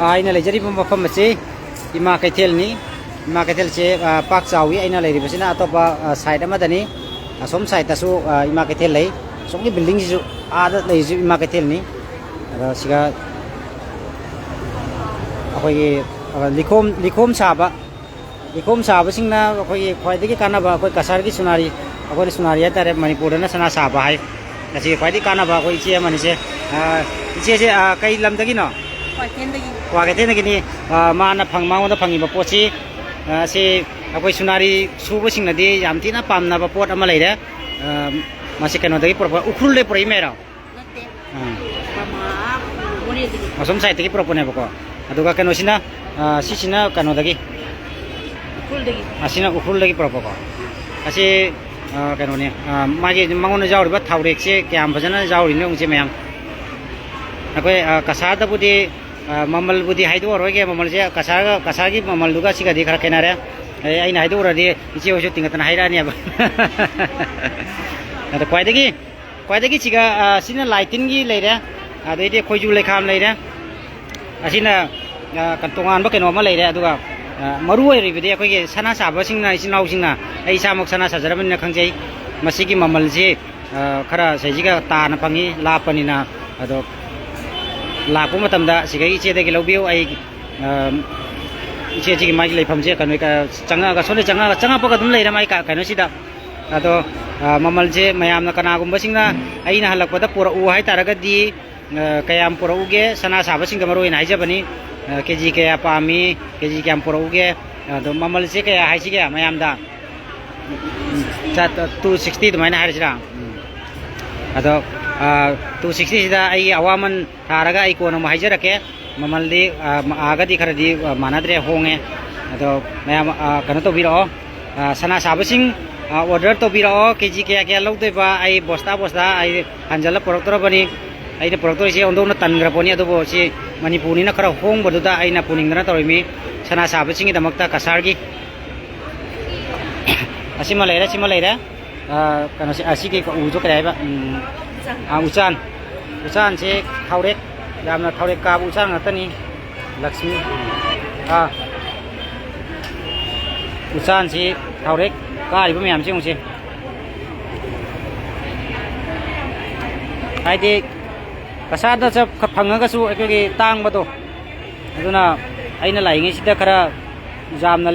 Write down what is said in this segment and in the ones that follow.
ꯑꯩꯅ ꯂꯩꯖꯔꯤꯕ ꯃꯐꯝ ꯑꯁꯤ ꯏꯃꯥ ꯀꯩꯊꯦꯜꯅꯤ ꯏꯃꯥ ꯀꯩꯊꯦꯜꯁꯦ ꯄꯥꯛ ꯆꯥꯎꯏ ꯑꯩꯅ ꯂꯩꯔꯤꯕꯁꯤꯅ ꯑꯇꯣꯞꯄ ꯁꯥꯏꯠ ꯑꯃꯗꯅꯤ ꯑꯁꯣꯝ ꯁꯥꯏꯠꯇꯁꯨ ꯏꯃꯥ ꯀꯩꯊꯦꯜ ꯂꯩ ꯑꯁꯣꯝꯒꯤ ꯕꯤꯜꯗꯤꯡꯁꯤꯁꯨ ꯑꯥꯗ ꯂꯩꯔꯤꯁꯨ ꯏꯃꯥ ꯀꯩꯊꯦꯜꯅꯤ ꯑꯗꯣ ꯁꯤꯒ ꯑꯩꯈꯣꯏꯒꯤ ꯂꯤꯈꯣꯝ ꯁꯥꯕꯁꯤꯡꯅ ꯑꯩꯈꯣꯏꯒꯤ ꯈ꯭ꯋꯥꯏꯗꯒꯤ ꯀꯥꯟꯅꯕ ꯑꯩꯈꯣꯏ ꯀꯁꯥꯔꯒꯤ ꯁꯨꯅꯥꯔꯤ ꯑꯩꯈꯣꯏꯅ ꯁꯨꯅꯥꯔꯤ ꯍꯥꯏꯇꯥꯔꯦ ꯃꯅꯤꯄꯨꯔꯗꯅ ꯁꯅꯥ ꯁꯥꯕ ꯍꯥꯏ ꯃꯁꯤꯒꯤ ꯈ꯭ꯋꯥꯏꯗꯒꯤ ꯀꯥꯟꯅꯕ ꯑꯩꯈꯣꯏ ꯏꯆꯦ ꯑꯃꯅꯤꯁꯦ ꯏꯆꯦꯁꯦ ꯀꯩ ꯂꯝꯗꯒꯤꯅꯣ ꯀ꯭ꯋꯥꯀꯩꯊꯦꯜꯗꯒꯤꯅꯤ ꯃꯥꯅ ꯃꯉꯣꯟꯗ ꯐꯪꯉꯤꯕ ꯄꯣꯠꯁꯤ ꯁꯤ ꯑꯩꯈꯣꯏ ꯁꯨꯅꯥꯔꯤ ꯁꯨꯕꯁꯤꯡꯅꯗꯤ ꯌꯥꯝ ꯊꯤꯅ ꯄꯥꯝꯅꯕ ꯄꯣꯠ ꯑꯃ ꯂꯩꯔꯦ ꯃꯁꯤ ꯀꯩꯅꯣꯗꯒꯤ ꯄꯨꯔꯛꯄ ꯎꯈ꯭ꯔꯨꯜꯗꯒꯤ ꯄꯨꯔꯛꯏ ꯃꯦꯔꯣ ꯑꯁꯣꯝ ꯁꯥꯏꯠꯇꯒꯤ ꯄꯨꯔꯛꯄꯅꯦꯕꯀꯣ ꯑꯗꯨꯒ ꯀꯩꯅꯣꯁꯤꯅ ꯁꯤꯁꯤꯅ ꯀꯩꯅꯣꯗꯒꯤ ꯑꯁꯤꯅ ꯎꯈ꯭ꯔꯨꯜꯗꯒꯤ ꯄꯨꯔꯛꯄꯀꯣ ꯑꯁꯤ ꯀꯩꯅꯣꯅꯤ ꯃꯥꯒꯤ ꯃꯉꯣꯟꯗ ꯌꯥꯎꯔꯤꯕ ꯊꯥꯎꯔꯦꯛꯁꯦ ꯀꯌꯥꯝ ꯐꯖꯅ ꯌꯥꯎꯔꯤꯅꯣ ꯌꯦꯡꯁꯦ ꯃꯌꯥꯝ ꯑꯩꯈꯣꯏ ꯀꯁꯥꯔꯗꯕꯨꯗꯤ ꯃꯃꯜꯕꯨꯗꯤ ꯍꯥꯏꯗꯣꯛꯑꯔꯣꯏꯒꯦ ꯃꯃꯜꯁꯦ ꯀꯁꯥꯔꯒꯤ ꯃꯃꯜꯗꯨꯒ ꯁꯤꯒꯗꯤ ꯈꯔ ꯈꯦꯠꯅꯔꯦ ꯑꯩꯅ ꯍꯥꯏꯗꯣꯛꯎꯔꯗꯤ ꯏꯆꯦ ꯍꯣꯏꯁꯨ ꯇꯤꯡꯈꯠꯇꯅ ꯍꯥꯏꯔꯛꯑꯅꯦꯕ ꯑꯗ ꯈ꯭ꯋꯥꯏꯗꯒꯤ ꯁꯤꯅ ꯂꯥꯏꯇꯤꯟꯒꯤ ꯂꯩꯔꯦ ꯑꯗꯩꯗꯤ ꯈꯣꯏꯖꯨ ꯂꯩꯈꯥꯝ ꯂꯩꯔꯦ ꯑꯁꯤꯅ ꯇꯣꯉꯥꯟꯕ ꯀꯩꯅꯣ ꯑꯃ ꯂꯩꯔꯦ ꯑꯗꯨꯒ ꯃꯔꯨ ꯑꯣꯏꯔꯤꯕꯗꯤ ꯑꯩꯈꯣꯏꯒꯤ ꯁꯅꯥ ꯁꯥꯕꯁꯤꯡꯅ ꯏꯆꯤꯟ ꯏꯅꯥꯎꯁꯤꯡꯅ ꯑꯩ ꯏꯁꯥꯃꯛ ꯁꯅꯥ ꯁꯥꯖꯔꯕꯅꯤꯅ ꯈꯪꯖꯩ ꯃꯁꯤꯒꯤ ꯃꯃꯜꯁꯤ ꯈꯔ ꯁꯤꯁꯤꯒ ꯇꯥꯅ ꯐꯪꯉꯤ ꯂꯥꯞꯄꯅꯤꯅ ꯑꯗꯣ ꯂꯥꯛꯄ ꯃꯇꯝꯗ ꯁꯤꯒꯩ ꯏꯆꯦꯗꯒꯤ ꯂꯧꯕꯤꯌꯨ ꯑꯩ ꯏꯆꯦꯁꯤꯒꯤ ꯃꯥꯒꯤ ꯂꯩꯐꯝꯁꯦ ꯀꯩꯅꯣ ꯆꯪꯉꯛꯑꯒ ꯁꯣꯝꯗ ꯆꯪꯉꯛꯄꯒ ꯑꯗꯨꯝ ꯂꯩꯔꯦ ꯃꯥꯒꯤ ꯀꯩꯅꯣꯁꯤꯗ ꯑꯗꯣ ꯃꯃꯜꯁꯦ ꯃꯌꯥꯝꯅ ꯀꯅꯥꯒꯨꯝꯕꯁꯤꯡꯅ ꯑꯩꯅ ꯍꯜꯂꯛꯄꯗ ꯄꯨꯔꯛꯎ ꯍꯥꯏꯇꯥꯔꯒꯗꯤ ꯀꯌꯥꯝ ꯄꯨꯔꯛꯎꯒꯦ ꯁꯅꯥ ꯁꯥꯕꯁꯤꯡꯗ ꯃꯔꯨꯑꯣꯏꯅ ꯍꯥꯏꯖꯕꯅꯤ ꯀꯦꯖꯤ ꯀꯌꯥ ꯄꯥꯝꯃꯤ ꯀꯦꯖꯤ ꯀꯌꯥꯝ ꯄꯨꯔꯛꯎꯒꯦ ꯑꯗꯣ ꯃꯃꯜꯁꯦ ꯀꯌꯥ ꯍꯥꯏꯁꯤꯒꯦ ꯃꯌꯥꯝꯗ 260 ꯑꯗꯨꯃꯥꯏꯅ ꯍꯥꯏꯔꯤꯁꯤꯔꯥ ꯑꯗꯣ 260ꯁꯤꯗ ꯑꯩꯒꯤ ꯑꯋꯥꯃꯟ ꯊꯥꯔꯒ ꯑꯩ ꯀꯣꯟꯅ ꯑꯃꯨꯛ ꯍꯥꯏꯖꯔꯛꯀꯦ ꯃꯃꯜꯗꯤ ꯑꯥꯒꯗꯤ ꯈꯔꯗꯤ ꯃꯥꯟꯅꯗ꯭ꯔꯦ ꯍꯣꯡꯉꯦ ꯑꯗꯣ ꯃꯌꯥꯝ ꯀꯩꯅꯣ ꯇꯧꯕꯤꯔꯛꯑꯣ ꯁꯅꯥ ꯁꯥꯕꯁꯤꯡ ꯑꯣꯔꯗꯔ ꯇꯧꯕꯤꯔꯛꯑꯣ ꯀꯦꯖꯤ ꯀꯌꯥ ꯂꯧꯗꯣꯏꯕ ꯑꯩ ꯕꯣꯁꯇꯥ ꯑꯩ ꯍꯟꯖꯜꯂ ꯄꯨꯔꯛꯇꯧꯔꯕꯅꯤ ꯑꯩꯅ ꯄꯨꯔꯛꯇꯣꯏꯁꯦ ꯑꯣꯟꯊꯣꯛꯅ ꯇꯟꯈ꯭ꯔ ꯄꯣꯠꯅꯤ ꯑꯗꯨꯕꯨ ꯁꯤ ꯃꯅꯤꯄꯨꯔꯅꯤꯅ ꯈꯔ ꯍꯣꯡꯕꯗꯨꯗ ꯑꯩꯅ ꯄꯨꯅꯤꯡꯗꯅ ꯇꯧꯔꯤꯃꯤ ꯁꯅꯥ ꯁꯥꯕꯁꯤꯡꯒꯤꯗꯃꯛꯇ ꯀꯁꯥꯔꯒꯤ ꯑꯁꯤꯃ ꯂꯩꯔꯦ ꯀꯩꯅꯣꯁꯤ ꯑꯁꯤꯒꯤ ꯎꯁꯨ ꯀꯔꯤ ꯍꯥꯏꯕ ꯎꯆꯥꯟꯁꯦ ꯊꯥꯎꯔꯦꯛ ꯌꯥꯝꯅ ꯊꯥꯎꯔꯦꯛ ꯀꯥꯕ ꯎꯆꯥꯟ ꯉꯥꯛꯇꯅꯤ ꯂꯛꯁꯃꯤ ꯎꯆꯥꯟꯁꯤ ꯊꯥꯎꯔꯦꯛ ꯀꯥꯔꯤꯕ ꯃꯌꯥꯝꯁꯤ ꯌꯦꯡꯉꯨꯁꯤ ꯍꯥꯏꯗꯤ ꯀꯁꯥꯔꯗ ꯐꯪꯉꯒꯁꯨ ꯑꯩꯈꯣꯏꯒꯤ ꯇꯥꯡꯕꯗꯣ ꯑꯗꯨꯅ ꯑꯩꯅ ꯂꯥꯛꯏꯉꯩꯁꯤꯗ ꯈꯔ ꯌꯥꯝꯅ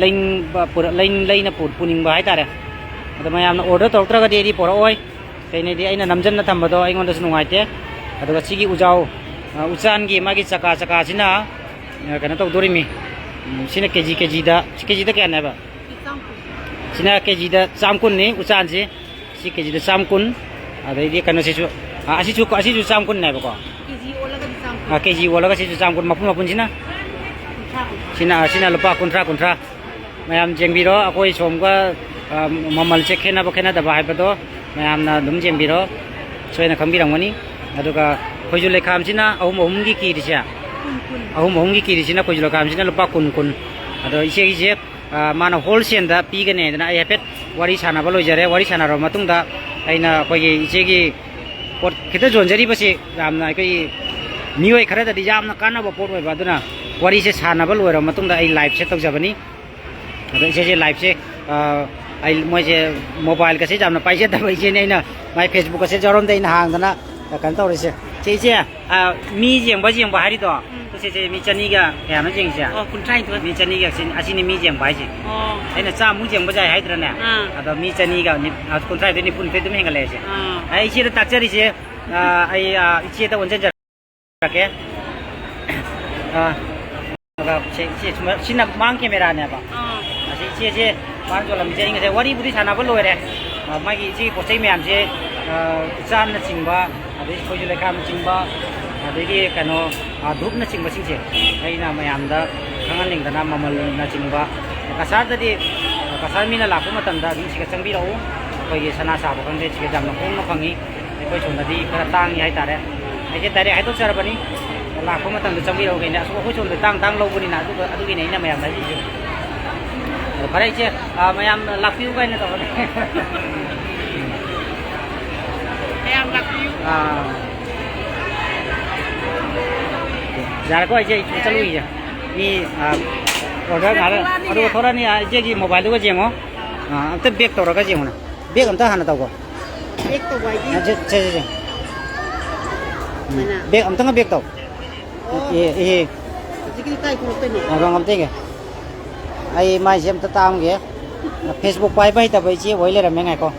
ꯂꯩꯅ ꯄꯨꯅꯤꯡꯕ ꯍꯥꯏꯇꯥꯔꯦ ꯑꯗꯣ ꯃꯌꯥꯝꯅ ꯑꯣꯔꯗꯔ ꯇꯧꯔꯛꯇ꯭ꯔꯒꯗꯤ ꯑꯩꯗꯤ ꯄꯣꯔꯛꯑꯣꯏ ꯀꯩꯅꯣꯗꯤ ꯑꯩꯅ ꯅꯝꯖꯟꯅ ꯊꯝꯕꯗꯣ ꯑꯩꯉꯣꯟꯗꯁꯨ ꯅꯨꯡꯉꯥꯏꯇꯦ ꯑꯗꯨꯒ ꯁꯤꯒꯤ ꯎꯆꯥꯟꯒꯤ ꯃꯥꯒꯤ ꯆꯀꯥꯁꯤꯅ ꯀꯩꯅꯣ ꯇꯧꯗꯣꯔꯤꯃꯤ ꯁꯤꯅ ꯀꯦꯖꯤꯗ ꯀꯌꯥꯅꯦꯕ sini keji da samkun nih ucapan sih si keji da samkun ada ini karena sisu asisu samkun nih pokok keji olah kan sisu samkun mapun sina lupa kontra mayam jeng biro aku isom ka mamal cek kena da bahaya betul mayam na dum jeng biro soalnya kami bilang mani aduga kujule kam sina ahum gi kiri sia ahum gi kiri sina kujule kam sina lupa kun ado isi mana wholesale da pigane na ai pet wari sana balo jare wari sana ro matung da aina koi ichegi pot kita jonjari basi ramna koi nioi khara da dijam na kana ba pot ba duna wari se sana balo ro matung da ai live set tok jabani ado iche live se ai moi je mobile ka se jamna paise da bai je ne na mai facebook ka se jorom dai na hang da na kan taw ri se mi jeng ba hari to se mi chani ga ya no jeng sia kun trai to mi chani ga sin asini mi jeng bai ji aina cha mu jeng ba jai hai tra na ado mi chani ga ni kun trai de ni pun pe dum henga le se ai chi da tak chari se ai chi da wonjen ja ke ga sina mang camera ne ba asi chi mang jo lam je inga se wari budi sana ba loi re ma gi chi ko chai myam je chan na chingba adai khoi ju le kam chingba adagi kano dhup na chingba singse aina mayam da khangan ning dana mamal na chingba kasar da kasar mina lakku matam da dum siga changbi rau koi sana sa ba kan de siga jamna khong na khangi koi chona di khara tang yai tare ai je tare ai to char bani lakku matam da changbi rau gaina so koi chona tang lo bani na adu gi nei na mayam da ji pare je mayam lakpiu gaina to mayam lakpiu ꯌꯥꯔꯦꯀꯣ ꯏꯆꯦ ꯆꯠꯂꯨꯏꯒꯦ ꯃꯤ order ꯉꯥꯏꯔꯦ ꯑꯗꯨꯒ ꯊꯣꯔꯛꯑꯅꯤ ꯏꯆꯦꯒꯤ ꯃꯣꯕꯥꯏꯜꯗꯨꯒ ꯌꯦꯡꯉꯣ ꯑꯝꯇ bag ꯇꯧꯔꯒ ꯌꯦꯡꯉꯨꯅ bag ꯑꯝꯇ ꯍꯥꯟꯅ ꯇꯧꯀꯣ ꯕꯦꯛ ꯇꯧꯕ ꯍꯥꯏꯗꯤ ꯁꯦ ꯕꯦꯛ ꯑꯝꯇꯪꯒ ꯕꯦꯛ ꯇꯧ ꯑꯦ ꯍꯧꯖꯤꯛꯀꯤꯗꯤ ꯀꯥꯏ ꯊꯣꯛꯂꯛꯇꯣꯏꯅꯣ ꯉꯥꯏꯈꯣ ꯑꯝꯇꯒꯦ ꯑꯩ ꯃꯥꯏꯁꯦ ꯑꯝꯇ ꯇꯥꯝꯒꯦ ꯐꯦꯁꯕꯨꯛ ꯄꯥꯏꯕ ꯍꯩꯇꯕ ꯏꯆꯦ ꯑꯣꯏ ꯂꯩꯔꯝꯃꯦ ꯉꯥꯏꯈꯣ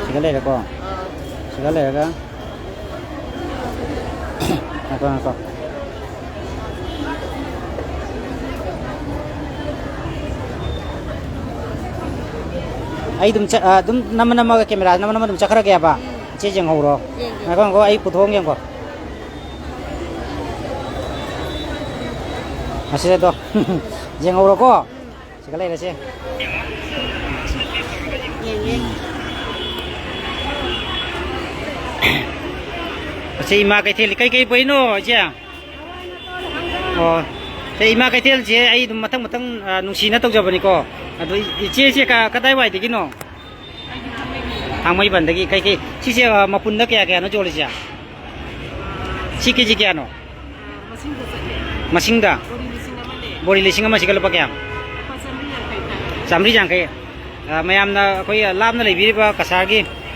siga leereko siga leeraga ngako ai dum nama ga camera nama dum chakra kya ba che jeng horo ngako ai puthong yang ko asire to jeng horo ko siga leera se chị mà cái thel cái bấy nó chứ thì mà cái thel chị ấy mà thằng nung xí nó tông cho bạn cô rồi chị cái đây vậy thì cái nó hàng mấy bản đấy cái chị mà phun nó kẹt nó cho lấy chứ chị cái nó machine da body leasing mà chị cái lúc kẹt samri jang cái mà em na coi làm nó lấy bí ba kasar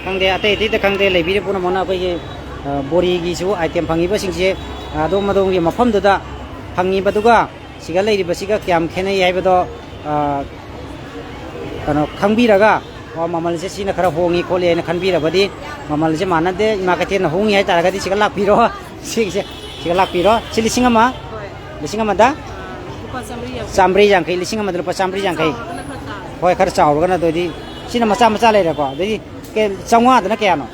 khang de ate ti khang de lấy bí puna mona coi bori gi su item phangi ba sing je adom madong gi mafam da phangi ba duga siga leiri ba siga kyam khenai hai ba do kano khangbi raga mamal je sina khara hongi khole na khanbi ra badi mamal je mana de ma ka ten hongi hai tara ga di siga lak pi ro siga lak pi ro lising ama da samri jang kai lising ama da pa samri jang kai hoi khar chaw ga na do di sina macha le ra ko do di ke changwa da na kya no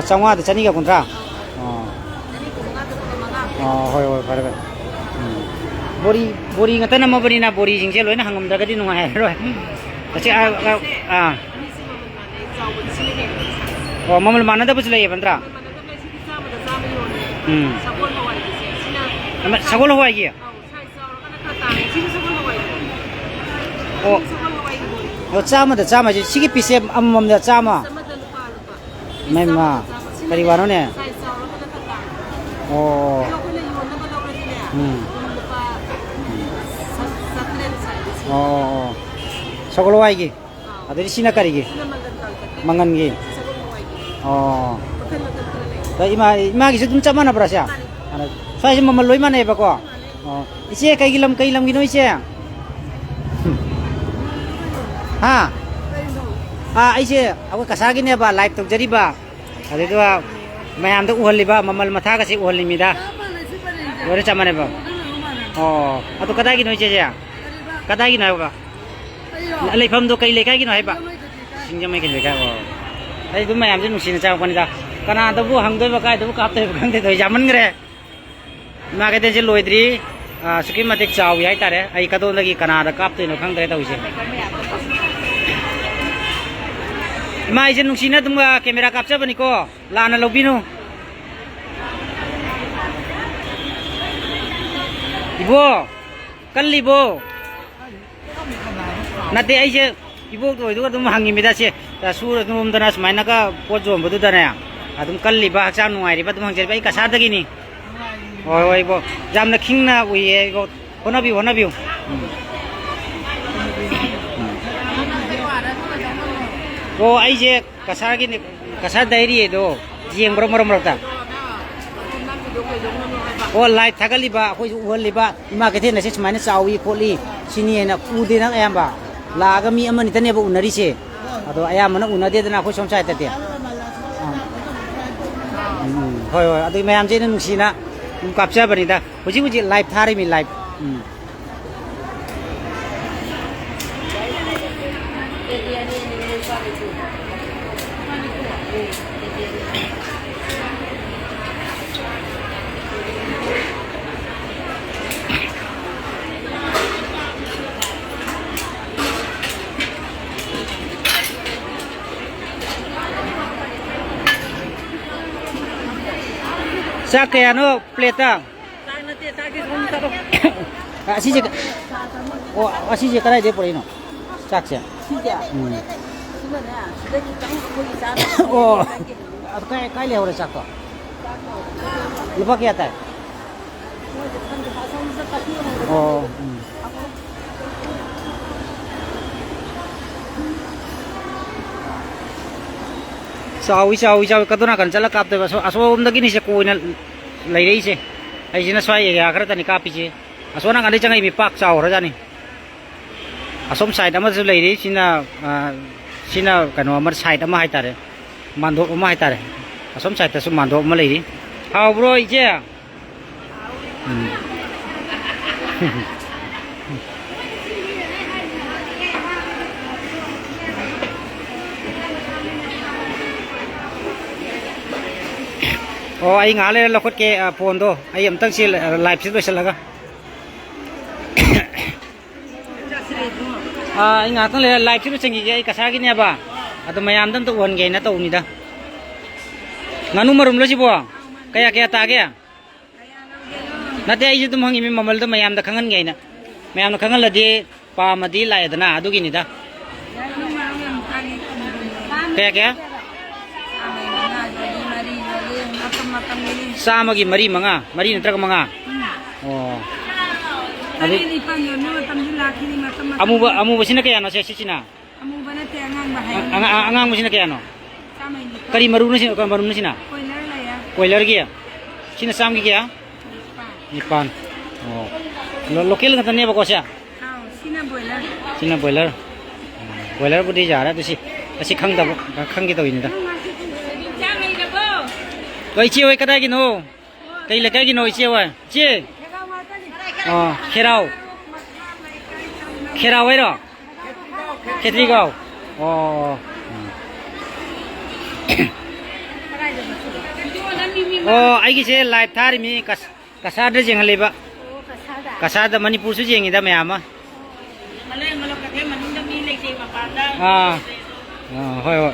changwa da chani ga kuntra hoi fare bori ngata na mabari na bori jing je loi na hangam da ga di nunga hai roi achi mamal mana da bujlai bandra sagol hawai gi chama da chama ji sigi pise amam da chama memma kari wano ne sagol wai gi adari sina kari gi mangan gi ta ima gi dum chama na brasya sai mamal loi mana ba ko ise kai lam gi no ise ha aise awa kasagi ne ba live tok jari ba ade to mayam da uhali ba mamal matha ka si uhali mi da ore chamane ba atu kada gi no ise ja kada gi na ba lai pham do kai le kai gi no hai ba singjam mai kai le ka ai du mayam jin sin cha ko ni da kana da bu hang do ba kai du kap te khang te doi jaman gre ma ka te je loidri suki matik chaw yai tare ai ka do lagi kana da kap te no khang dre doi je ma ije nung sina tum camera capture bani ko lana lobinu ibo kallibo nate aije ibo to du dum hangi mida se ta sur dum dana smaina ka pojom bodu dana adum kalliba cha nuai ri ba dum hangjer bai ka sa dagi ni oi bo jamna khingna uye go honabi ai je kasar gini kasar dairi do jeng brom ta light thagali ba khoi uhali ba ima ke thena se smaina chawi kholi sini na ude na ayamba laga mi amani tane ba unari se ado ayamana unade dana khoi som sai ta te hoi ado mayam je na nusina kapcha bani da huji live thari mi live sak kaya no plate asije karai de por ino sak se 그러면은 시댁이 짱 거기 싸. 어. cái liều là chắc to. Lupa kia tay. Oh. Sao kaduna kan chala kap te aso om dagi ni se ko na lai rei se ai jina swai ya khara tani kapi che aso na ngani changai mi pak chau ra jani asom side ama zu lai rei sina kano amar side ama hai tare mandop ama hai tare asom side ta su mandop ama lai ri hau bro ije oh ai ngã lên là khuất cái phone đó ai em tăng xí live xí rồi sao ai ngã tăng lên live xí rồi chẳng gì cái cái sao cái này ba atau mayam dan tu wan gay na tu ni da nganu marum lo si bo kaya ta kaya nate ai tu mangimi mamal tu mayam da kangan gay na mayam na kangan la di pa ma di lai da na adu gini da kaya sama gi mari natra manga oh amu ba sina kaya no se sina amu bana te angang angang mo sina kaya no kari maru na sina koilar gi sina sam gi kaya nipan oh local ka tane ba ko siya sina boiler budi ja ra tu si asi khang gi to ini da vậy chiêu ấy cái đây nó cái là cái nồi chiêu à chi khe rau ấy đó khe tri gạo ai cái xe live thari mi kasada jeng haleba kasada Manipur su jeng ida me ama hoi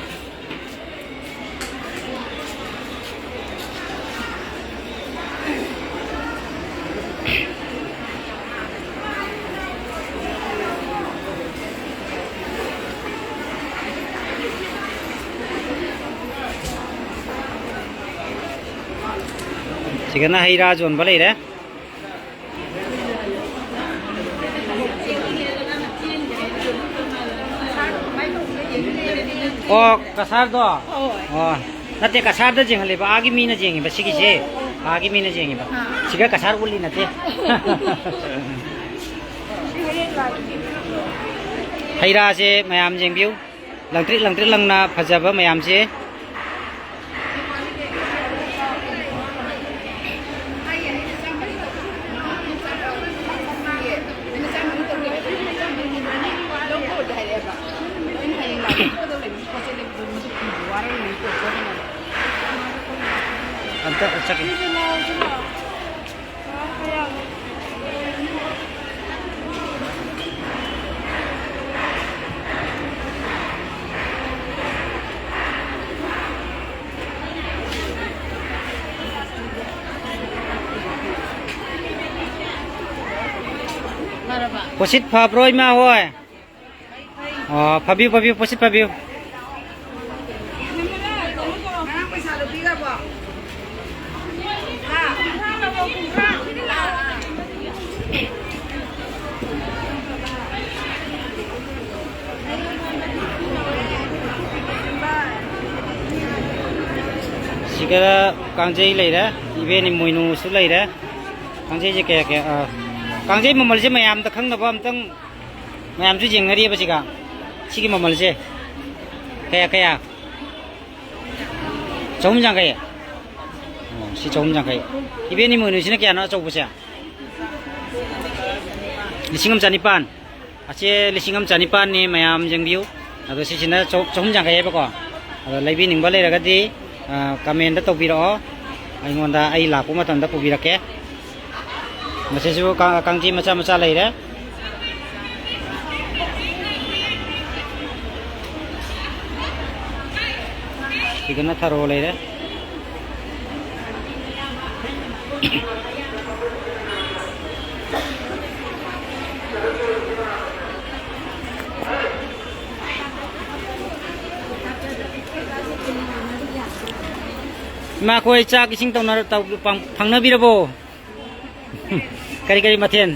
Chicken na hira zon balai re kasar do nate kasar da jeng le ba agi mi na jeng ba sigi je agi mi na jeng ba siga kasar uli nate hira je mayam jeng biu langtri lang na phajaba mayam je posit pha broi ma hoi phabiu posit phabiu siga kangjei lai ra ibe ni moinu su lai ra kangjei je kaya kangjei mamal je mayam ta khang na ba amtang mayam ju jeng ngari ba siga sigi mamal je kaya chom jang kaya si chom jang kaya ibe ni moinu sina kaya no chou bu sia lisingam janipan ache lisingam janipan ni mayam jeng biu ado si sina chom jang kaya ba ko ado laibi ning ba lai ra ga di comment da to biro ai ngonda ai la pu ma tan da pu bira ke mase su kangji macha lai re igana tharo lai re มาคุยจากสิ่งตรงนั้นฟังนบีระโบ kari kari mathen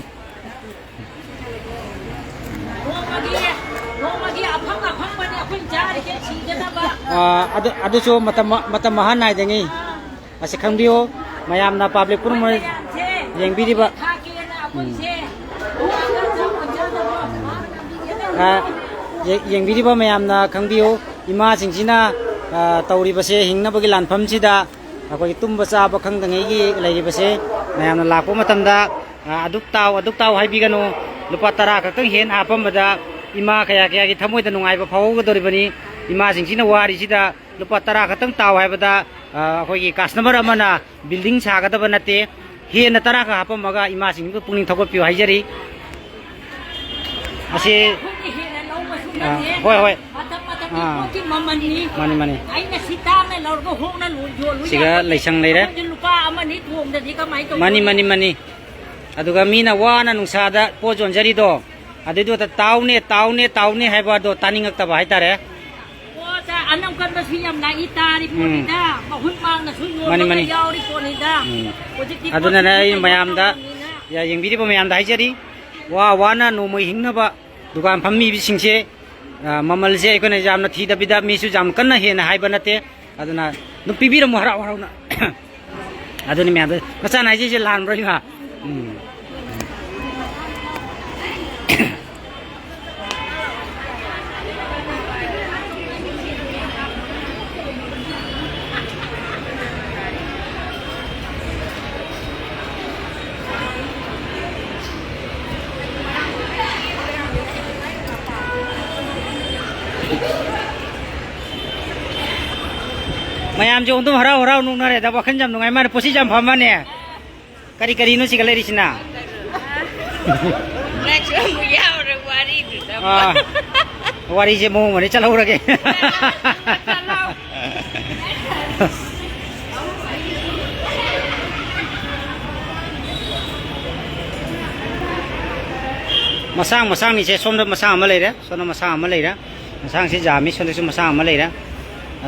अदुसो मतम महान नायदेंगी असे खंबियो मयामना public पुरम येंबिरिबा येंबिरिबा मयामना खंबियो इमा सिंगसिना तौरिबसे हिंगनबगी लानफमसिदा अखोई तुम्बा चाबा खंदंगेगी लैरिबसे मयामना लापो मतमदा अदुक ताव हाइबिगनो लुपा 10 खतंग हेन हापमबदा इमा कया कया की थमोइदा नुंगाइबा फावगदोरिबनी इमा सिंगसिना वारिसिदा लुपा 10 खतंग ताव हाइबदा अखोई कस्टमर अमना बिल्डिंग सागदबा नते हेन 10 का हापमगा इमा सिंगबु पुनिंग थगोपियो हाइजरी असे होय होय मानी मानी सिगा लैसंग लेरे मानी मानी मानी अदुगा मीना वाना नुंसादा पो जोंजरीदो अदुदो तावने तावने तावने हाइबादो तानिंगक्तबा हाइतारे अनम कनबसु याम नाइ तारि पोनिदा बहुन मांगना सुयो मानी मानी यावरि पोनिदा अदुना नाइ मयामदा या येंबिरिबा मयामदा हाइजरी वाना नोमै हिंगनबा दुकान फम्मी बिसिंगसे ममलसे अखोना जामना थीदबिदा मिसु जाम कन्ना हेना हाइबा नते अदुना नु पिबिरमु हराव हरावना अदुनि मयामदा मचा नाइजे लान ब्रइहा मैम जो तुम हराव हराव नुनारे दा वखन जम नुंगाइ माने पोसी जम फमाने करी करी नु सिगले रिसिना नेक्स्ट मु याव रे वारी दुदा वारी जे मो मने चलाउ रगे मसांग मसांग नि से सोमद मसांग अमा लेरे सोना मसांग अमा लेरा मसांग से जामी सोने से मसांग अमा लेरा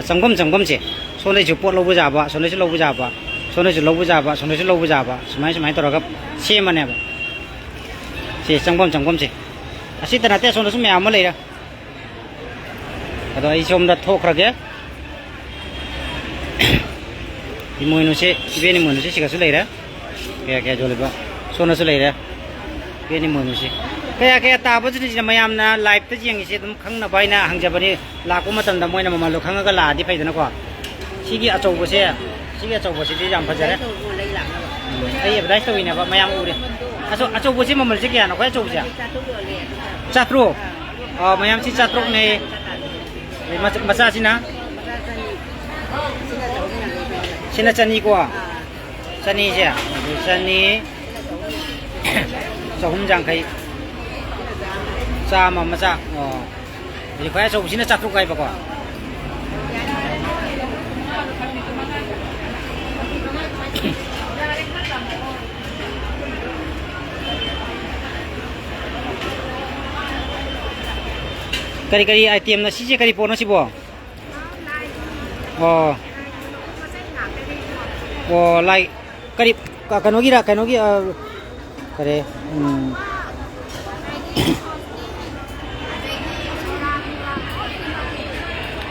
चंगम से सोने से पोट लौबो जाबा सोने से लौबो जाबा सोने से लौबो जाबा सोने से लौबो जाबा समाय तौरगा सेमनेबा से चंगम से असी तनाते सोने से म्याम लेरा अदो आई सोमदा थोखरगे इमोइनो से इबेनि मोइनो से सिगासु लेरा क्या क्या जोलेबा सोने से लेरा बेनि मोइनो से कया कया ताबजनि मयामना लाइव त जेंगिसे दम खंगना बाइना हंगजबनि लाको मतमदा मोइना ममलो खंगगा लादि फैदनको सिगी अचौबसे दि जाम फजरे आई एडभाइस तविनाबा मयाम उरे अचौबसे ममलसे क्या न खय अचौबसे चात्रो मयाम सि चात्रो ने मचा सिना सिना चनी को चनी से चनी चहुम जांखै चामा मचा रिफाय चौबसिना चात्रो गायबको करी करी आइटम ना सिजे करी पोनो सिबो ओ लाइक करी कनोगी करे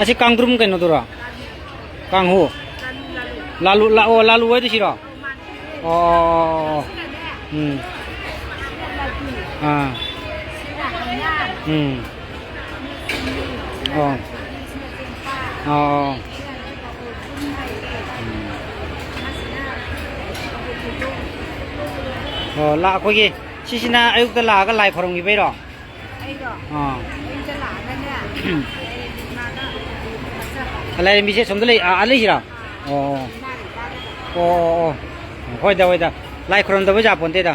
अच्छे कांग्रुम कनो दुरा कांगहो लालू लालू वै दिसिरो ला अखोगी सिसिना अयुक्ता लागा लाइ खरंगी बैरो लाइ मिसे समदले आलेसिरा होइदा लाइ खरंदबो जापोनतेदा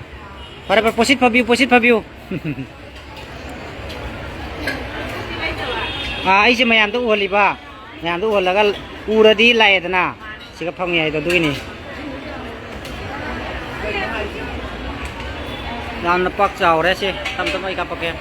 पर पोसिट फबिउ आइसे मयाम तो उहलिबा मयाम तो उहलगा उरदी लाइदना सिगा फंगी हाइदो दुइनी यामना पाक चावरे से तम आई कापके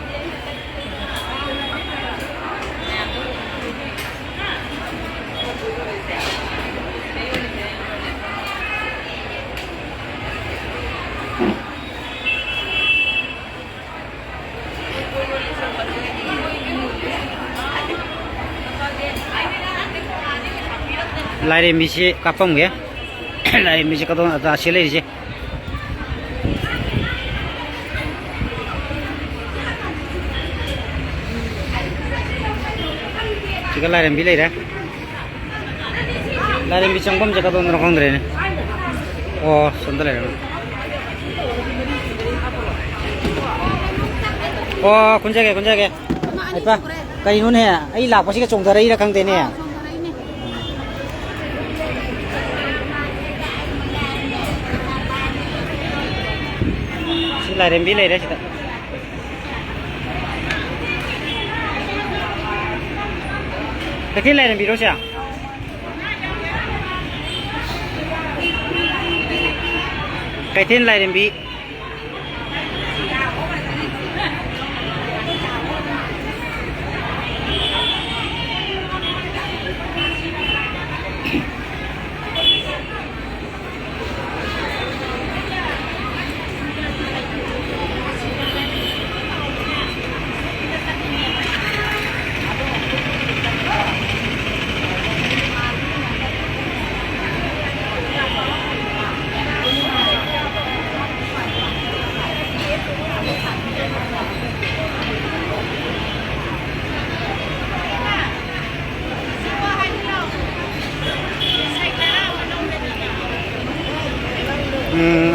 ꯂꯥꯏꯔꯦꯝꯕꯤꯁꯤ ꯀꯥꯞꯄꯝꯒꯦ ꯂꯥꯏꯔꯦꯝꯕꯤꯁꯤ ꯀꯗꯣꯝ ꯑꯁꯤ ꯂꯩꯔꯤꯁꯦ siga ꯂꯥꯏꯔꯦꯝꯕꯤ ꯂꯩꯔꯦ ꯂꯥꯏꯔꯦꯝꯕꯤ ꯆꯪꯐꯝꯁꯦ ꯀꯗꯣꯝꯗꯅꯣ ꯈꯪꯗ꯭ꯔꯦꯅꯦ ꯑꯣ ꯁꯣꯝꯗ ꯂꯩꯔꯦ ꯑꯣ ꯀꯨꯟꯖꯒꯦ ꯍꯩꯄꯥ ꯀꯩꯅꯣꯅꯦ ꯑꯩ ꯂꯥꯛꯄꯁꯤꯒ ꯆꯣꯡꯊꯔꯛꯏꯔ ꯈꯪꯗꯦꯅꯦ ꯁꯤ ꯂꯥꯏꯔꯦꯝꯕꯤ ꯂꯩꯔꯦ ꯁꯤꯗ ꯀꯩꯊꯦꯜ ꯂꯥꯏꯔꯦꯝꯕꯤꯔꯣ ꯁꯦ ꯀꯩꯊꯦꯜ ꯂꯥꯏꯔꯦꯝꯕꯤ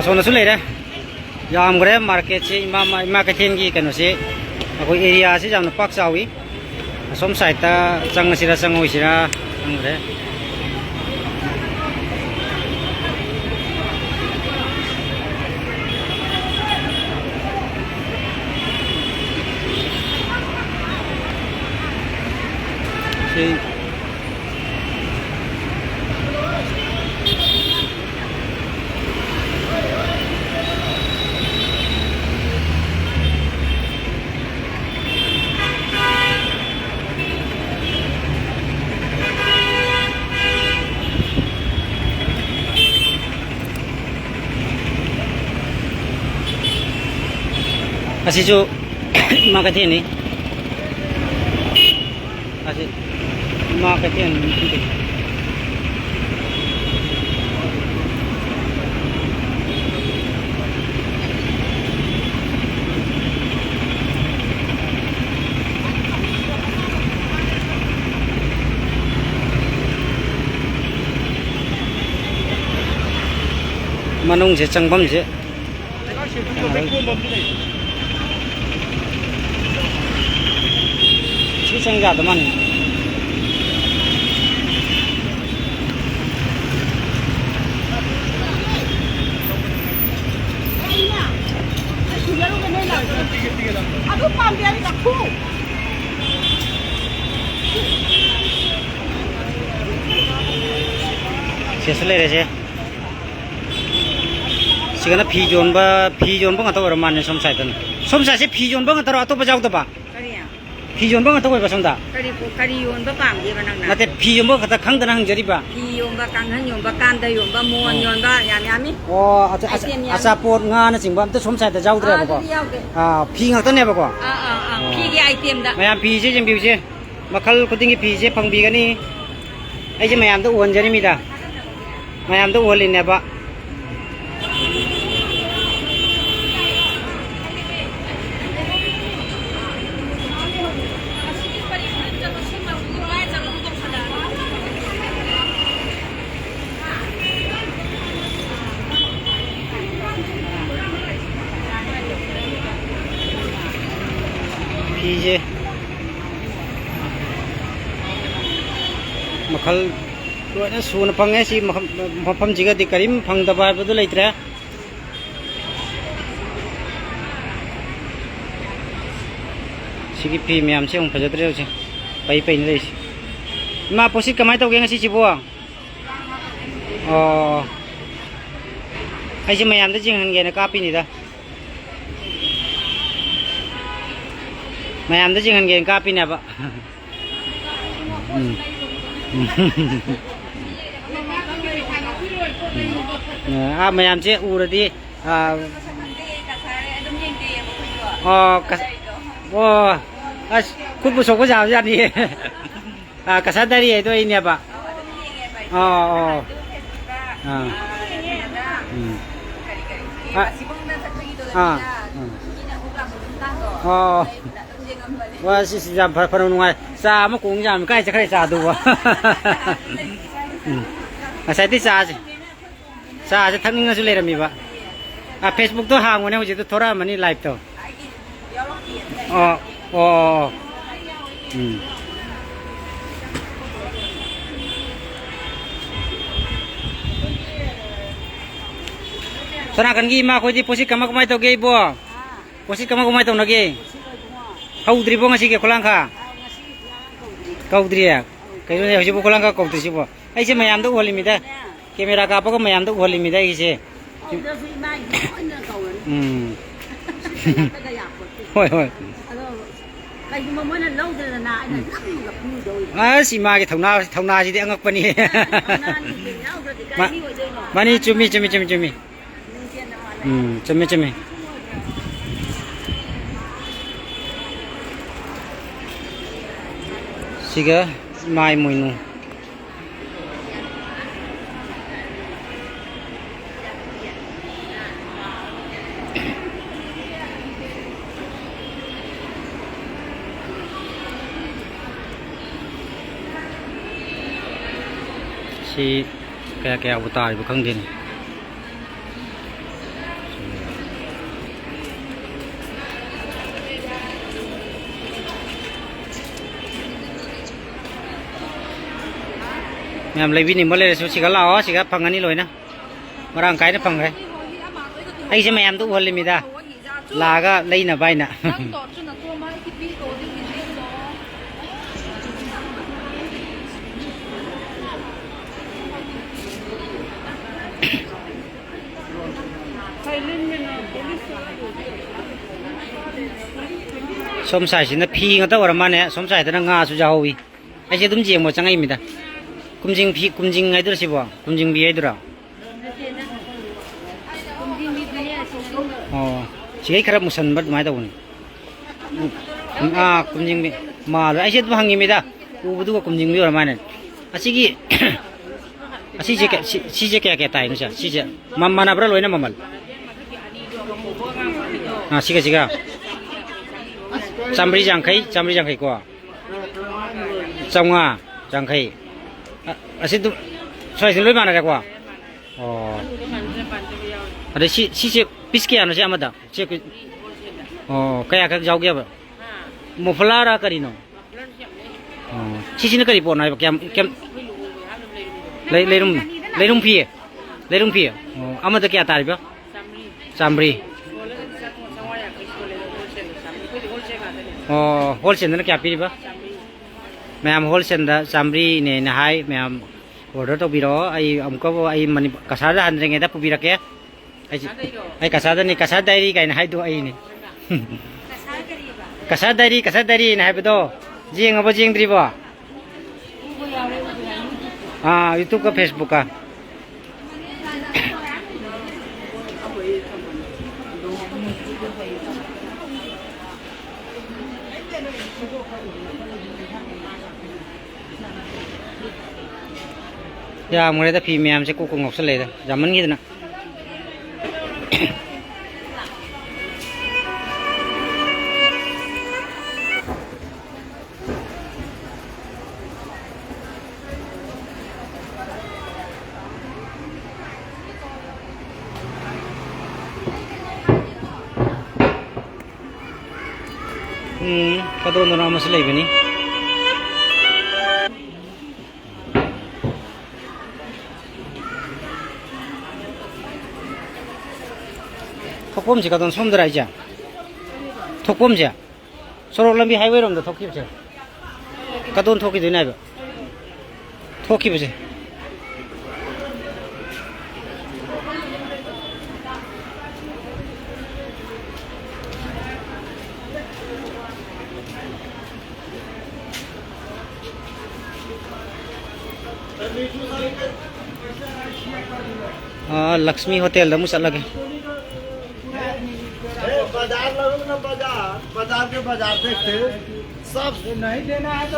ꯑꯁꯣꯝꯗꯁꯨ ꯂꯩꯔꯦ ꯌꯥꯝꯈ꯭ꯔꯦ ꯃꯥꯔꯀꯦꯠꯁꯤ ꯏꯃꯥ ꯀꯩꯊꯦꯜꯒꯤ ꯀꯩꯅꯣꯁꯤ ꯑꯩꯈꯣꯏ ꯑꯦꯔꯤꯌꯥꯁꯤ ꯌꯥꯝꯅ ꯄꯥꯛ ꯆꯥꯎꯏ ꯑꯁꯣꯝ ꯁꯥꯏꯗꯇ ꯆꯪꯉꯁꯤꯔ ꯆꯪꯉꯣꯏꯁꯤꯔ ꯈꯪꯗ꯭ꯔꯦ ꯁꯤ asisu ima kaithealni asi ima kaitheal manungse changbamse sang ra teman aduh pambian aku sesle re je sigana phi jon ba ngata ora man som sai tan som sa se phi jon ba ngata ro to ba jaw da ba phi jon ba ngata oi ba som da kari yon ba pam je banang na nate phi jon ba khata khang da nang jari ba phi yon ba kang han yon ba kan da yon ba mon yon ba yam yami oh asa pot nga na sing ba am ta som sai da jaw dra ba ko phi ngata ne ba ko phi gi item da mayam phi je jeng bi je makhal khuding gi phi je phang bi gani ai je mayam da on jari mi da mayam da olin ne ba phi makhal loina suna phange si mafam jiga di karim phang da ba bu leitre sigi phi myam se ong phajadre je pai pai ni leisi ma posi kamai tawge ngasi chibo ai je mayam da jinghan ge na kapi ni da mayam da jinghan ge kapi na ba mayam che uradi as khut bu sok ko jaw ja ni kasadari ai to ai ne ba อ๋ออ๋ออ่าอืมอ่ะอ่าอ๋อว่าสิจำพนมไงซามากุ้งยำใกล้จะใครซาดูวะใส่ที่ซาสิซาจะทั้งนี้สุดเลยมีปะอ่ะเฟซบุ๊กตัวห่างวันนี้ผมจะทอรามันนี่ไลฟ์ตัวอ๋ออ๋ออืมsana kan gi ma ko di posit kama kumai to ge bo posit kama kumai to na ge hau dri bo ngasi ge kolang kha kau dri ya kai ne hoji bo kolang kha kau dri si bo ai se mayam to holi mi da camera ka pa ko mayam to holi mi da gi se hoi hoi si ma ge thongna si de angak pani mani chumi chumi siga mai moinu si kaya buta ibu kang din ngam lấy vin mà lấy số chỉ có lao chỉ có phăng anh đi rồi nè mà đang cái nó phăng cái hay xem em tụ hơn lên mi ta là cái lấy nè bay nè xóm xài chỉ nó phi người ta ở mà nè xóm xài thì nó ngã xuống giàu đi ai sẽ đúng gì một chẳng ai mi ta kumjing phi kumjing ngay đó siapa kumjing biaya đó oh sih kerap musan berd mai tahun ah kumjing ma ai siapa hangi mi dah ubu kumjing biar mana asiki si kayak tay nusa si mana berapa loina mamal ah sika Chambri jangkai ko Chonga jangkai asin tu soal sini mana ada ko oh ada si piski anu siapa dah si oh kayak jauh dia apa mau pelara kari no oh si sini kari pun ada kem lerung pie oh ama tu kaya tarif ya Chambri oh wholesale na kya pili ba ma'am wholesale दा चामरी ने नहाय ma'am order तो बिरो आई हमको I money कसादा हंड्रेंगे दा पुबिरा के आई कसादा ने कसादा diary का नहाय दो आई ने कसादा डायरी नहाय बदो जिंग अब जिंग द्रिबो हां यूट्यूब का फेसबुक का ya mulai dah premium saya kuku ngok selai dah zaman gitu nak kado nama selai begini 톡봄지 가던 손들 알자 톡봄지 서로 람비 하이웨이로 톡기 보자 가던 톡이 되나 봐 톡기 보자 Lakshmi hotel दा मुसा लगे बाजार लगो ना बाजार के बाजार देखते सब नहीं देना है तो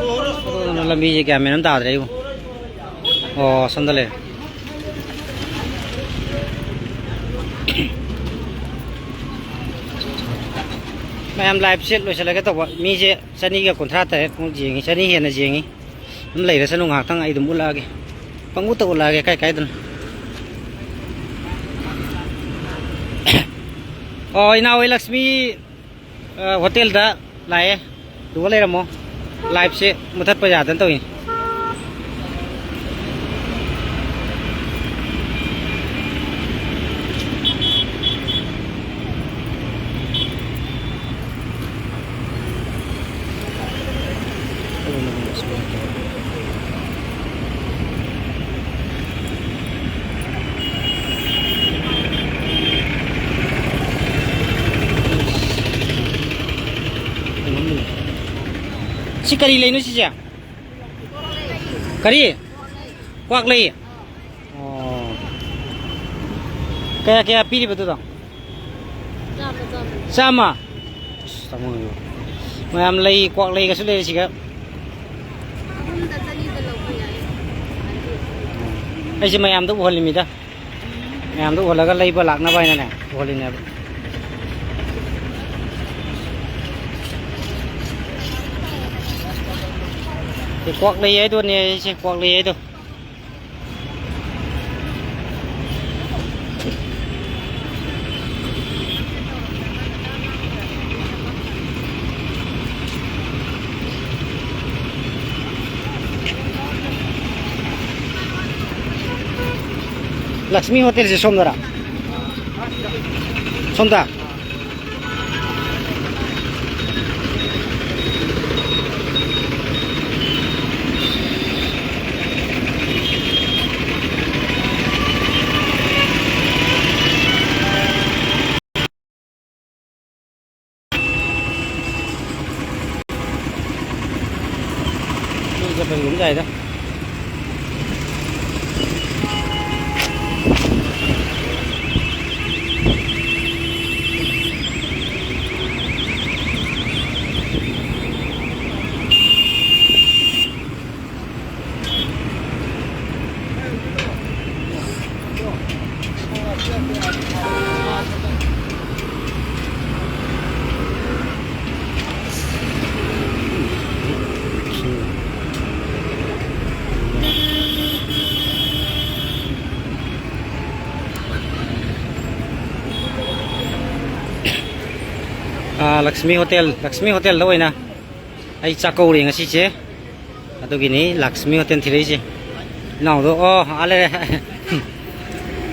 लंबी जी क्या मैंने बता रही हूँ ꯑꯣ ꯁꯣꯝꯗ ꯂꯩ ꯃꯌꯥꯝ ꯂꯥꯏꯚꯁꯦ ꯂꯣꯏꯁꯤꯜꯂꯒꯦ ꯇꯧꯕ ꯃꯤꯁꯦ 239 ꯌꯦꯡꯉꯤ 200 ꯍꯦꯟꯅ ꯌꯦꯡꯉꯤ ꯑꯗꯨꯝ ꯂꯩꯔꯁꯅꯨ ꯉꯥꯏꯍꯥꯛꯇꯪ ꯑꯩ ꯑꯗꯨꯝ ꯎꯠꯂꯛꯑꯒꯦ ꯄꯪꯎꯠꯇ ꯎꯠꯂꯛꯑꯒꯦ ꯀꯥꯏ ꯀꯥꯏꯗꯅꯣ ꯑꯣ ꯏꯅꯥꯎ ꯂꯛꯁꯃꯤ ꯍꯣꯇꯦꯜꯗ ꯂꯥꯛꯑꯦ ꯑꯗꯨꯒ ꯂꯩꯔꯝꯃꯣ ꯂꯥꯏꯚꯁꯦ ꯃꯨꯊꯠꯄ ꯌꯥꯗꯅ ꯇꯧꯏ ꯁꯤ ꯀꯔꯤ ꯂꯩꯅꯣ ꯁꯤꯁꯦ ꯀꯔꯤ ꯀ꯭ꯋꯥꯛ ꯂꯩ ꯑꯣ ꯀꯌꯥ ꯀꯌꯥ ꯄꯤꯔꯤꯕꯗꯨꯗꯣ ꯆꯥꯝꯃ ꯃꯌꯥꯝ ꯂꯩ ꯀ꯭ꯋꯥꯛ ꯂꯩꯒꯁꯨ ꯂꯩꯔꯦ ꯁꯤꯒ ꯑꯩꯁꯦ ꯃꯌꯥꯝꯗ ꯎꯍꯜꯂꯤꯃꯤꯗ ꯃꯌꯥꯝꯗ ꯎꯍꯜꯂꯒ ꯂꯩꯕ ꯂꯥꯛꯅꯕ ꯍꯥꯏꯅꯅꯦ ꯎꯍꯜꯂꯤꯅꯦꯕ ꯀ꯭ꯋꯥꯛ ꯂꯩ ꯍꯥꯏꯗꯣꯅꯦ ꯑꯩꯁꯦ ꯀ꯭ꯋꯥꯛ ꯂꯩ ꯍꯥꯏꯗꯣ ꯂꯛꯁꯃꯤ ꯍꯣꯇꯦꯜꯁꯦ ꯁꯣꯝꯗꯔꯥ ꯁꯣꯝꯗ cũng vậy đó ꯂꯛꯁꯃꯤ ꯍꯣꯇꯦꯜꯗ ꯑꯣꯏꯅ ꯑꯩ ꯆꯥꯛꯀꯧꯔꯦ ꯉꯁꯤꯁꯦ ꯑꯗꯨꯒꯤꯅꯤ ꯂꯛꯁꯃꯤ ꯍꯣꯇꯦꯜ ꯊꯤꯔꯛꯏꯁꯦ ꯏꯅꯥꯎꯗꯣ ꯑꯣ ꯂꯩꯔꯦ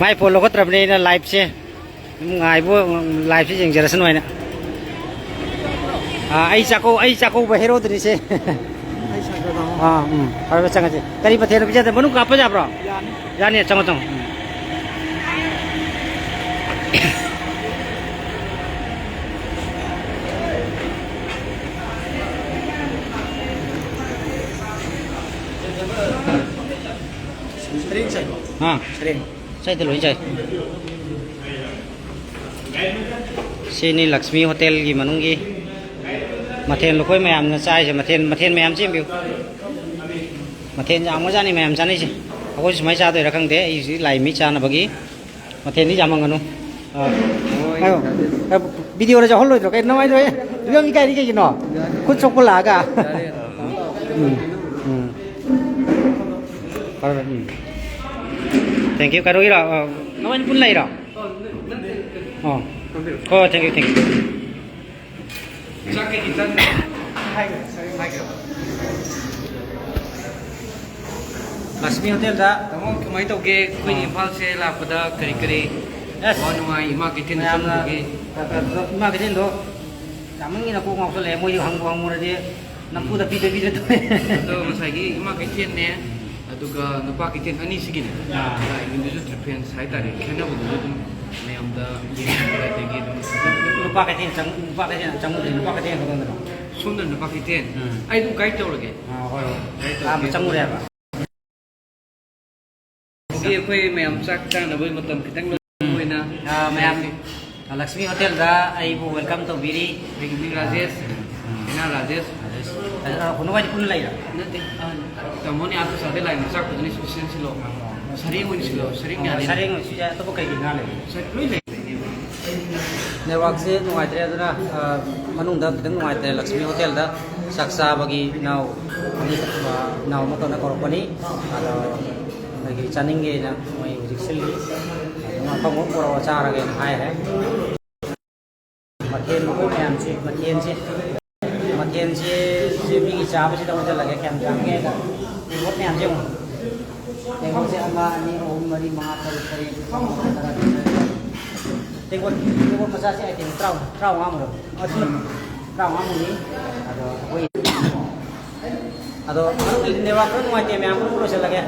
ꯃꯥꯏ ꯐꯣꯟ ꯂꯧꯈꯠꯇ꯭ꯔꯕꯅꯤ ꯑꯩꯅ ꯂꯥꯏꯚꯁꯦ ꯉꯥꯏꯕ ꯂꯥꯏꯚꯁꯦ ꯌꯦꯡꯖꯔꯁꯅꯨ ꯍꯥꯏꯅ ꯑꯩ ꯆꯥꯛꯀꯧꯕ ꯍꯦꯔꯣꯗꯨꯅꯤꯁꯦ ꯐꯔꯦ ꯆꯪꯉꯁꯤ ꯀꯔꯤ ꯃꯊꯦꯜ ꯄꯤꯖꯗꯦ ꯃꯅꯨꯡ ꯀꯥꯞꯄ ꯌꯥꯕ꯭ꯔꯣ ꯌꯥꯅꯤ ꯆꯪꯉꯣ Saya loh cai. Sini Lakshmi Hotel gi manunggi. Mathen lokoi mayam na chai se mathen mayam chim biu. Mathen jang maja ni mayam chani se. Akoi smai cha doi rakang de i lai mi cha na bagi. Mathen ni jamang anu. Ayo. Video ra jahol loi to kai namai doi. Riam mi kai ni kai no. Khut chok la ga. Thank you. Karo ira. Nawan pun lai ra. Oh. Oh, thank you. Sakit kita. Lakshmi Hotel da. Kamu kemai tau ke kau Impal se lah pada keri. Yes. Mau nuai ima kitin Mayam sama na. ke. Ima kitin do. Kamang ina ko ngau so le mo yu hang mo ra de. Nampu da pi to. Atau masa lagi ima kitin ne. Aduga nupa kitin ani sigin. Nah, ini tu tripen saya tadi. Kena betul tu. Mayam da yang ada lagi tu. Lupa kitin chang lupa kitin ko do. Sundan nupa kitin. Ai tu guide tau lagi. Hoi. Chang mo re ba. Dia kau mayam sak kan nabai matam kitang nabai na. Mayam Lakshmi Hotel da ai bu welcome to biri. Begini Rajesh. Ina Rajesh. ꯈꯨꯅꯋꯥꯏꯗꯤ ꯄꯨꯟꯅ ꯂꯩꯔ नते तमोनी आपको सादे line साक कुछ नहीं special सिलो सरिंग वो सिलो सरिंग यानी ꯁꯔꯦꯡ ꯁꯤꯁꯦ ꯑꯇꯣꯞꯄ ꯀꯩꯀꯩ ꯉꯥ ꯂꯩ सर लोई ले ꯅꯦꯠꯋꯥꯛꯁꯦ ꯅꯨꯡꯉꯥꯏꯇ꯭ꯔꯦ ꯑꯗꯨꯅ ꯃꯅꯨꯡꯗ ꯈꯤꯇꯪ ꯅꯨꯡꯉꯥꯏꯇ꯭ꯔꯦ ꯂꯛꯁꯃꯤ ꯍꯣꯇꯦꯜꯗ ꯆꯥꯛ ꯆꯥꯕꯒꯤ ꯏꯅꯥꯎ ꯏꯅꯥꯎ ꯑꯃ ꯇꯧꯅ ꯀꯧꯔꯛꯄꯅꯤ ꯑꯗꯣ ꯑꯩꯈꯣꯏꯒꯤ ꯆꯥꯅꯤꯡꯒꯦꯅ ꯃꯣꯏ ꯍꯧꯖꯤꯛ ꯁꯤꯜꯂꯤ ꯑꯗꯨꯝ ꯃꯐꯝ ꯑꯃ ꯄꯨꯔꯛꯑ ꯆꯥꯔꯒꯦꯅ ꯍꯥꯏꯔꯦ ꯃꯊꯦꯜ ꯃꯈꯣꯏ ꯃꯌꯥꯝꯁꯤ ꯃꯊꯦꯜꯁꯤ ꯃꯤꯒꯤ ꯆꯥꯕꯁꯤꯗ ꯑꯣꯟꯁꯤꯜꯂꯒꯦ ꯀꯌꯥꯝ ꯆꯥꯒꯦ ꯄꯣꯠ ꯃꯌꯥꯝꯁꯦ ꯑꯃꯨꯛ ꯇꯦꯡꯀꯣꯠꯁꯦ 1 2 3 4 5 6 7 8 ꯇꯦꯡꯀꯣꯠ ꯃꯆꯥꯁꯦ ꯑꯥꯏꯇꯦꯝ 35 35 ꯑꯗꯣ ꯑꯩꯈꯣꯏ ꯑꯗꯣ ꯅꯦꯠꯋꯥꯛ ꯈꯔ ꯅꯨꯡꯉꯥꯏꯇꯦ ꯃꯌꯥꯝ ꯄꯨꯟꯅ ꯂꯣꯏꯁꯤꯜꯂꯒꯦ